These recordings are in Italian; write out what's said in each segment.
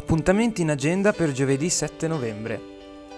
Appuntamenti in agenda per giovedì 7 novembre.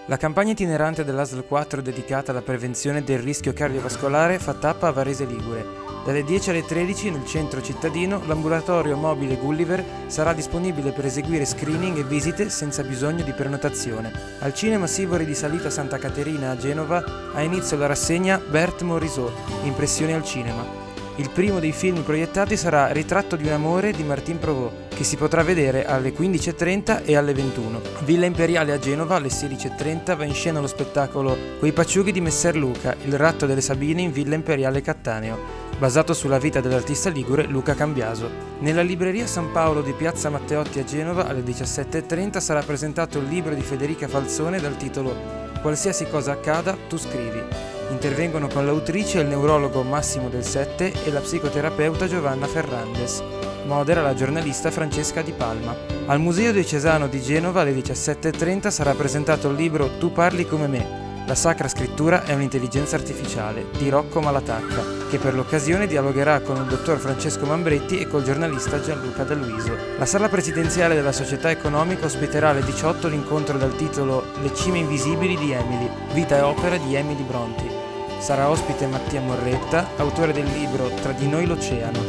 La campagna itinerante dell'ASL 4 dedicata alla prevenzione del rischio cardiovascolare fa tappa a Varese Ligure. Dalle 10 alle 13 nel centro cittadino l'ambulatorio mobile Gulliver sarà disponibile per eseguire screening e visite senza bisogno di prenotazione. Al Cinema Sivori di Salita Santa Caterina a Genova ha inizio la rassegna Berthe Morisot, Impressioni al cinema. Il primo dei film proiettati sarà Ritratto di un amore di Martin Provost, che si potrà vedere alle 15.30 e alle 21. Villa Imperiale a Genova alle 16.30 va in scena lo spettacolo Quei pacciughi di Messer Luca, il ratto delle Sabine in Villa Imperiale Cattaneo, basato sulla vita dell'artista ligure Luca Cambiaso. Nella libreria San Paolo di Piazza Matteotti a Genova alle 17.30 sarà presentato il libro di Federica Falzone dal titolo Qualsiasi cosa accada, tu scrivi. Intervengono con l'autrice il neurologo Massimo Del Sette e la psicoterapeuta Giovanna Ferrandez. Modera la giornalista Francesca Di Palma. Al Museo Diocesano di Genova alle 17.30 sarà presentato il libro Tu parli come me. La Sacra Scrittura è un'intelligenza artificiale di Rocco Malatacca, che per l'occasione dialogherà con il dottor Francesco Mambretti e col giornalista Gianluca De Luiso. La sala presidenziale della Società Economica ospiterà alle 18 l'incontro dal titolo Le cime invisibili di Emily, vita e opera di Emily Brontë. Sarà ospite Mattia Morretta, autore del libro Tra di noi l'oceano,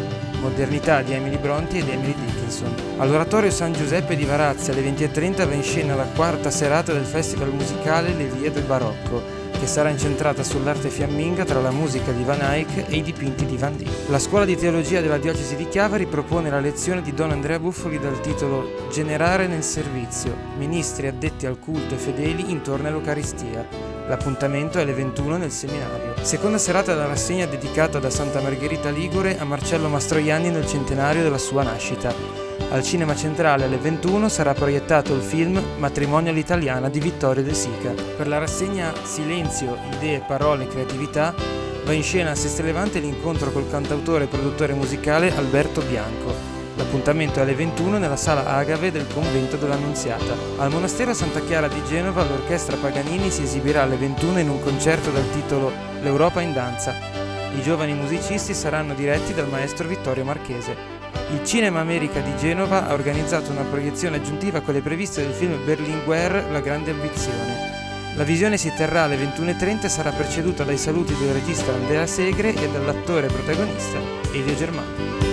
modernità di Emily Brontë e di Emily Dickinson. All'Oratorio San Giuseppe di Varazia alle 20.30 va in scena la quarta serata del festival musicale Le Vie del Barocco, che sarà incentrata sull'arte fiamminga tra la musica di Van Eyck e i dipinti di Van Dyck. La Scuola di Teologia della Diocesi di Chiavari propone la lezione di Don Andrea Buffoli dal titolo Generare nel servizio, ministri addetti al culto e fedeli intorno all'Eucaristia. L'appuntamento è alle 21 nel seminario. Seconda serata della rassegna dedicata da Santa Margherita Ligure a Marcello Mastroianni nel centenario della sua nascita. Al Cinema Centrale alle 21 sarà proiettato il film Matrimonio all'italiana di Vittorio De Sica. Per la rassegna Silenzio, idee, parole e creatività va in scena a Seste Levante l'incontro col cantautore e produttore musicale Alberto Bianco. L'appuntamento è alle 21 nella sala Agave del convento dell'Annunziata. Al monastero Santa Chiara di Genova l'orchestra Paganini si esibirà alle 21 in un concerto dal titolo L'Europa in danza. I giovani musicisti saranno diretti dal maestro Vittorio Marchese. Il Cinema America di Genova ha organizzato una proiezione aggiuntiva a quelle previste del film Berlinguer La grande ambizione. La visione si terrà alle 21.30 e sarà preceduta dai saluti del regista Andrea Segre e dall'attore protagonista Elio Germano.